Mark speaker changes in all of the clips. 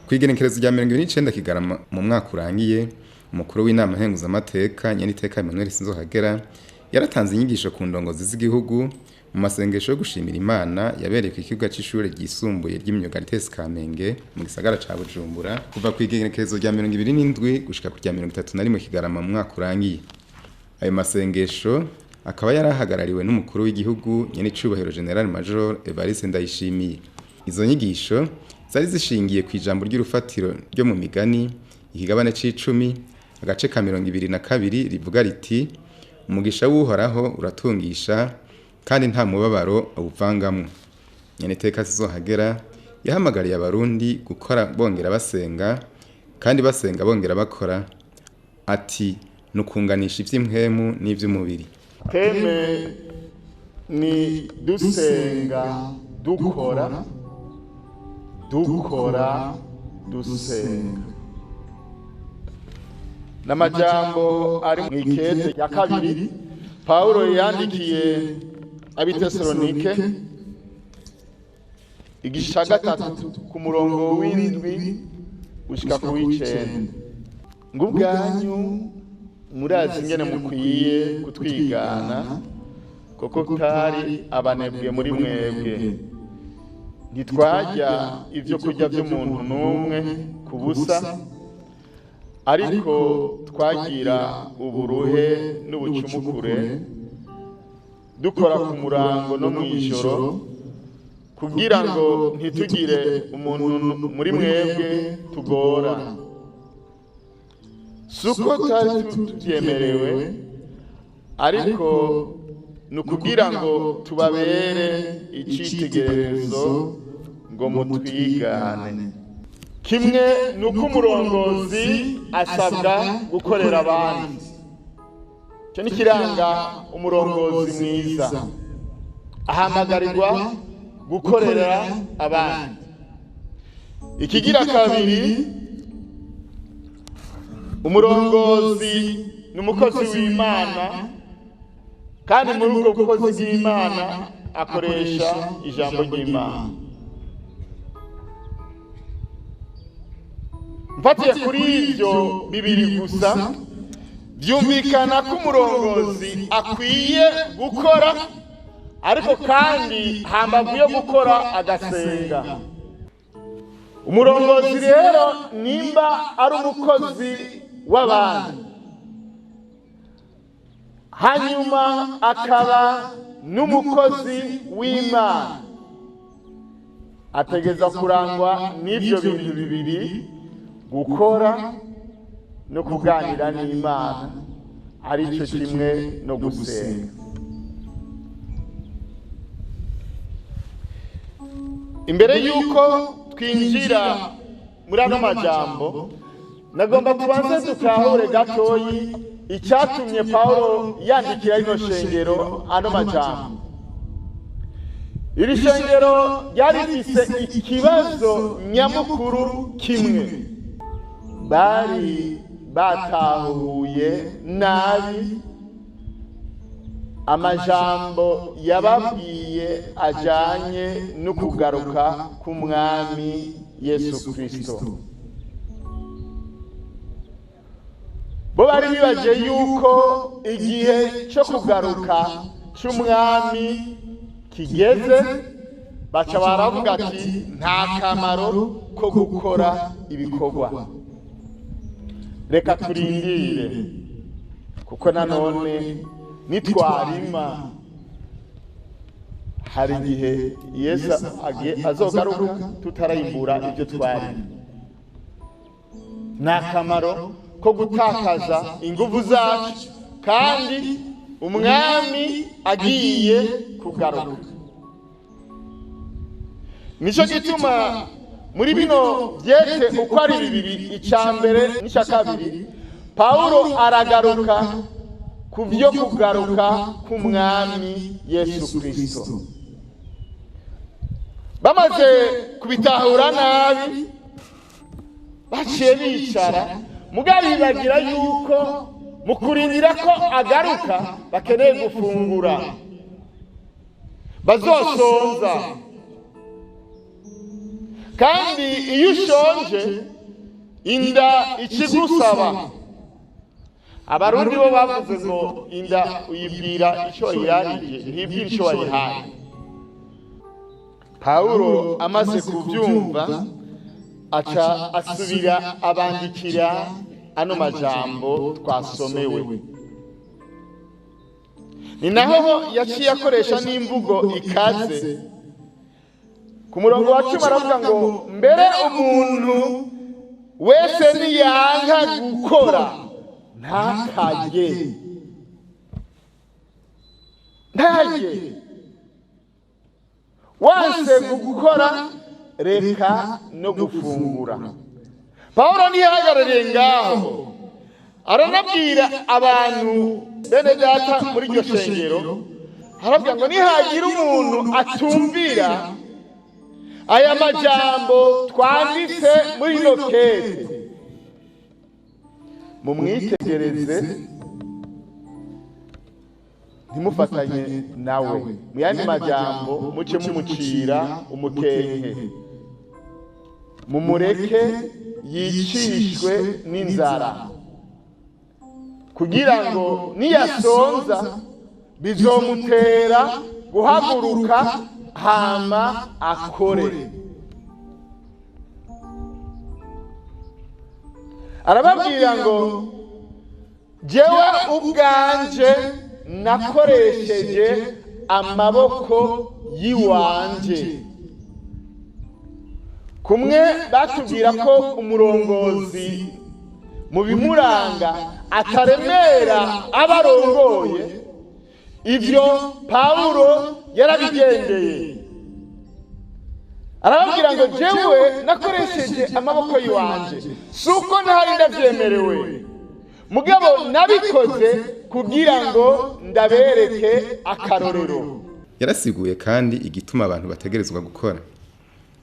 Speaker 1: Kwigenekerezo rya 29 Kigarama mu mwaka urangiye, umukuru w'inama nkenguzamateka Nyeniteka Emmanuel Sinzohagera yaratanze inyigisho ku ndongozi z'igihugu mu masengesho yo gushimira Imana yabereye ku kibuga c'ishure ryisumbuye ry'imyuga Ritesi Kamenge mu gisagara ca Bujumbura kuva kwigenekerezo rya 27 gushika ku rya 31 Kigarama mu mwaka urangiye. Ayo masengesho akaba yarahagarariwe n'umukuru w'igihugu Nyenicubahiro General Major Evariste Ndayishimiye. Izo nyigisho zari zishingiye ku ijambo ry'urufatiro ryo mu migani ikigabane c'icumi agace ka 22 rivuga riti umugisha w'uhoraho uratungisha kandi nta mubabaro awuvangamwo. Nyeniteka Sinzohagera yahamagariye abarundi gukora bongera basenga kandi basenga bongera bakora, ati nukunganisha ivy'impwemu n'ivy'umubiri.
Speaker 2: Teme ni dusenga dukora dusenga. N'amajambo ari mu ikete ya kabiri Paulo yandikiye abitesalonike igice ca 3 ku murongo w'indwi gushika ku w'icenda. Ngubwanyu murazi ingene mukwiye kutwigana koko kari abanebwe muri mwebwe. Ntitwarya ivyo kurya vy'umuntu n'umwe ku busa, ariko twagira uburuhe n'ubucumukure dukora ku murango no mw'ijoro, kugira ngo ntitugire umuntu muri mwebwe tugora. Suko twari tuvyemerewe, ariko nukugira ngo tubabere icitegererezo ngo mutwigane. Kimwe nuko umurongozi asabwa gukorera abandi. Cyo nikiranga umurongozi mwiza. Ahamagarirwa gukorera abandi. Ikigira kabiri, umurongozi n'umukozi w'Imana, kandi muri ubwo bukozi bw'Imana akoresha ijambo ry'Imana. Mfatiye kuri ivyo bibiri gusa, vyumvikana ko umurongozi akwiye gukora, ariko kandi hambavu yo gukora agasenga. Umurongozi rero nimba ari umukozi w'abantu, hanyuma akaba n'umukozi w'Imana, ategeza kurangwa n'ivyo bintu bibiri, gukora no kuganira n'Imana, ari cyo kimwe no gusenga. Imbere yuko twinjira muri ano majambo, nagomba tubanze dutahure gatoyi icyatumye Paulo yandikira rino shengero ano majambo. Iri shengero ryari rifise ikibazo nyamukuru kimwe. Bari batahuye nabi amajambo yababwiye ajanye no kugaruka k'umwami Yesu Kristo. Bo bari bibaje yuko igihe cyo kugaruka c'umwami kigeze, baca baravuga ati nta kamaro ko gukora ibikorwa, reka turindire, kuko nanone nitwarima hari igihe Yesu azogaruka tutarayimbura ibyo twarima. Nta kamaro ko gutakaza inguvu zacu kandi umwami agiye kugaruka. Nico gituma muri bino byete uko ari bibiri, icambere n'icya kabiri, Paulo aragaruka ku byo kugaruka k'umwami Yesu Kristo. Bamaze kubitahura nabi, baciye bicara, mugabe bagira yuko mu kurindira ko agaruka bakeneye gufungura, bazosonza. kandi iyo ushonje inda ikigusaba. Abarundi bo bavuze ngo inda uyibwira icyo wayirarije ntibwira icyo wayihaye. Pawulo amaze kubyumva aca asubira abandikira ano majambo twasomewe. Ni naho yaciye akoresha n'imvugo ikaze. Ku murongo wa 10 aravuga ngo mbere umuntu wese niyanka gukora ntakarye. Wanse gukora reka no gufungura. Pawulo ntiyahagarariye ngaho, aranabwira abantu bene data muri iryo shengero, aravuga ngo nihagira umuntu atumvira aya majambo twanditse muri ino kete, mumwitegereze ntimufatanye nawe. Mu yandi majambo muce mumucira umukenke, mumureke yicishwe n'inzara, kugira ngo niyasonza bizomutera guhaguruka hama akore. Arababwira ngo jewe ubwanje nakoresheje amaboko yiwanje. Kumwe batubwira ko umurongozi mu bimuranga ataremera abarongoye, ivyo Pawulo yarabigendeye. Arababwira ngo jewe nakoresheje amaboko yiwanje, suko ntari ndavyemerewe, mugabo nabikoze kugira ngo ndabereke akarorero.
Speaker 1: Yarasiguye kandi igituma abantu bategerezwa gukora.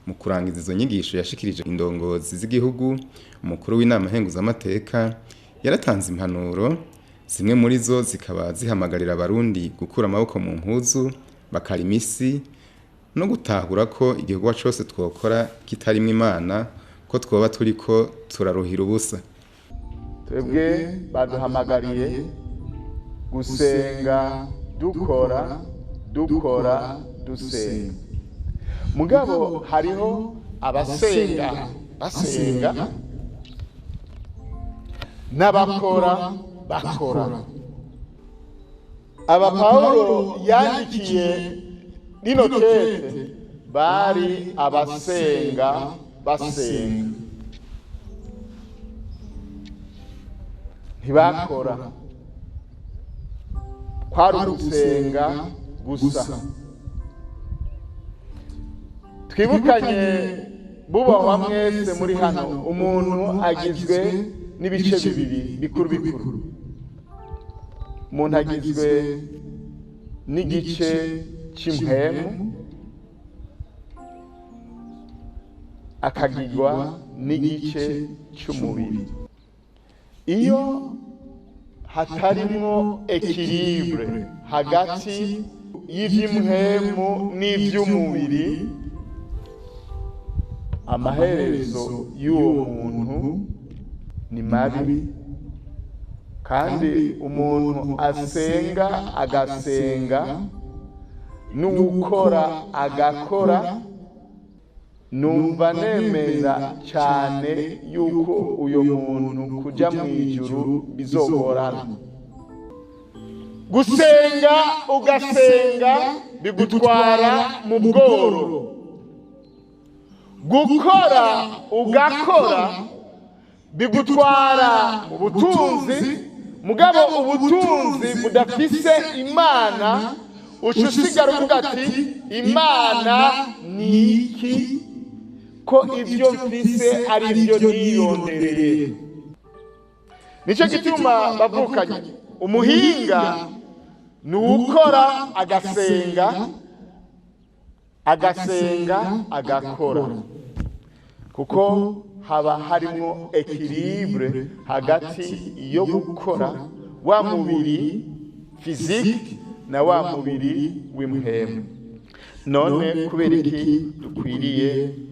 Speaker 1: Mu kurangiza izo nyigisho yashikirije indongozi z'igihugu, umukuru w'inama nkenguzamateka yaratanze impanuro. Zimwe muri zo zikaba zihamagarira abarundi gukura amaboko mu mpuzu, bakara imisi, no gutahura ko igikorwa cyose twokora kitarimwe Imana, ko twoba turiko turaruhira ubusa.
Speaker 2: Twebwe baduhamagariye gusenga dukora dusenga. Mugabo hariho abasenga n'abakora bakora. Aba Pawulo yandikiye rino kete bari abasenga basenga, ntibakora. Kwari ugusenga gusa. Twibukanye bubahwa mwese muri hano, umuntu agizwe n'ibice bibiri bikuru. Umuntu agizwe n'igice cy'impemu, akagirwa n'igice cy'umubiri. Iyo hatarimwo ekilibre hagati y'ivy'impemu n'ivy'umubiri, amaherezo y'uwo muntu ni mabi. Kandi umuntu asenga agasenga n'ukora agakora, numva nemera cyane yuko uyo muntu kuja mu ijuru bizogorana. Gusenga ugasenga bigutwara mu bworo, gukora ugakora bigutwara mu butunzi. Mugabo ubutunzi budafise Imana, ucusigara uvuga ati Imana ni iki ko ivyo mfise ari ivyo nirondereye. Nico gituma bavukanye umuhinga ni ukora agasenga agakora, kuko haba harimo ekilibre hagati yo gukora wa mubiri physique na wa mubiri w'impemu. none kubera iki dukwiriye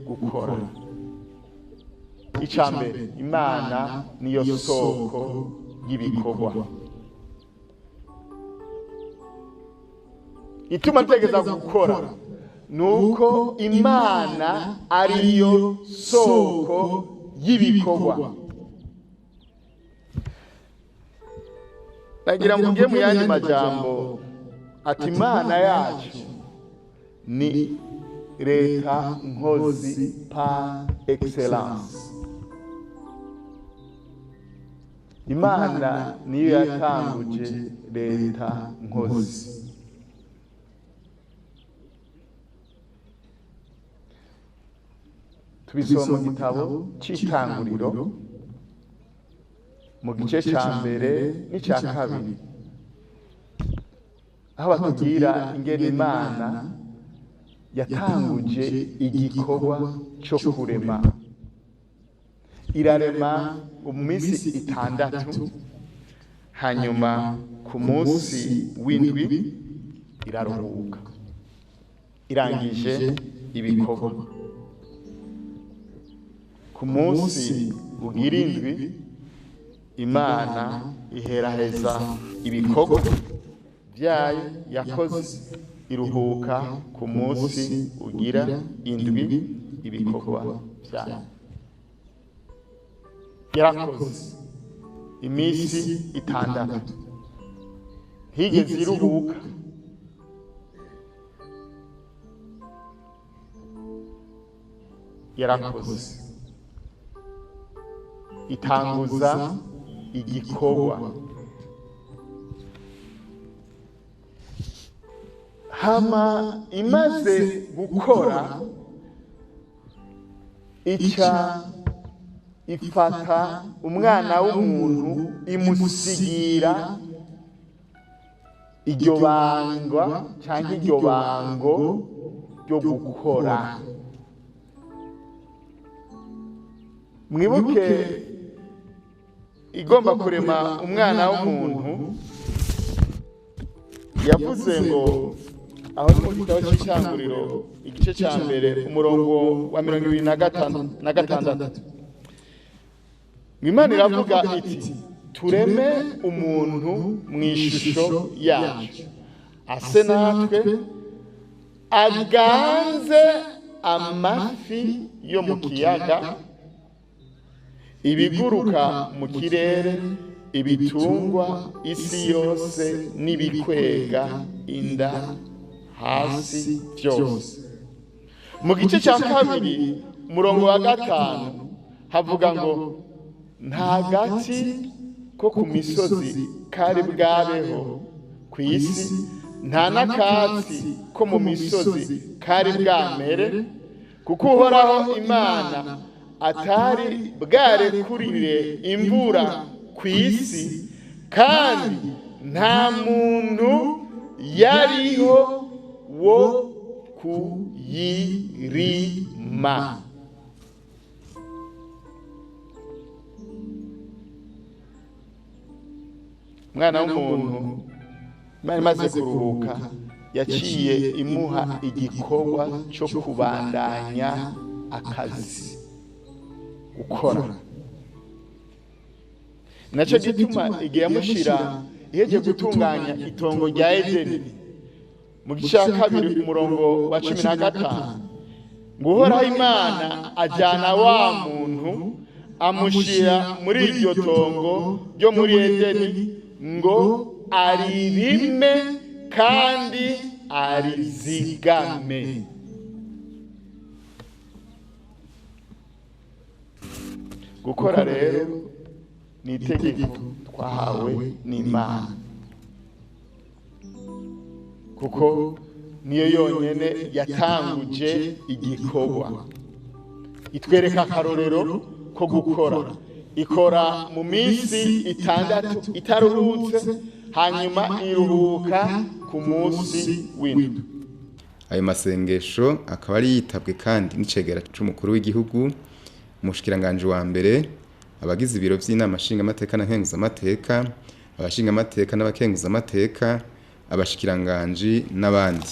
Speaker 2: gukora? Icambere, Imana niyo soko y'ibikorwa. Ituma dutegeza gukora nuko Imana ariyo soko y'ibikorwa. Nagira mvuge mu yandi majambo ati Imana yacu ni leta nkozi par excellence. Imana niyo yatanguje leta nkozi. Tubisoma mu gitabo c'Itanguriro mu gice ca mbere n'ica kabiri, aho batubwira ingene Imana yatanguje igikorwa co kurema. Irarema mu minsi itandatu, hanyuma ku munsi w'indwi iraruhuka, irangije ibikorwa. Ku munsi ugira indwi Imana iheraheza ibikorwa vyayo yakoze, iruhuka ku munsi ugira indwi ibikorwa vyayo. Yarakoze imisi itandatu, higeze iruhuka. Yarakoze itanguza igikorwa. Hama imaze gukora ica ifata umwana w'umuntu imusigira iryo bangwa canke iryo bango ryo gukora. Mwibuke igomba kurema umwana w'umuntu, yavuze ngo aho mu gitabo c'Itanguriro igice ca mbere umurongo wa 26, Imana iravuga iti tureme umuntu mw'ishusho yacu, ase natwe aganze amafi yo mu kiyaga, ibiguruka mu kirere, ibitungwa isi yose n'ibikwega inda hasi vyose. Mu gice ca kabiri umurongo wa 5 havuga ngo nta gati ko ku misozi kari bwabeho ku isi, nta n'akatsi ko mu misozi kari bwamere, kuko Uhoraho Imana atari bwarekurire imvura ku isi, kandi nta muntu yariho wo kuyirima. Mwana w'umuntu, Imana imaze kuruhuka yaciye imuha igikorwa co kubandanya akazi, gukora. Naco gituma igihe yamushira iheje gutunganya itongo rya Edeni mu gice ca kabiri umurongo wa 15, ngo Uhoraho Imana ajana wa muntu amushira muri iryo tongo ryo muri Edeni ngo aririme kandi arizigame. Gukora rero ni itegeko twahawe n'Imana, kuko niyo yonyene yatanguje igikorwa. Itwereka akarorero ko gukora. Ikora mu minsi itandatu itaruhutse, hanyuma iruhuka ku munsi w'indwi.
Speaker 1: Ayo masengesho akaba ari yitabwe kandi n'icegera c'umukuru w'igihugu, umushikiranganje wa mbere, abagize ibiro vy'inama nshingamateka na nkenguzamateka, abashingamateka n'abakenguzamateka, abashikiranganji n'abandi.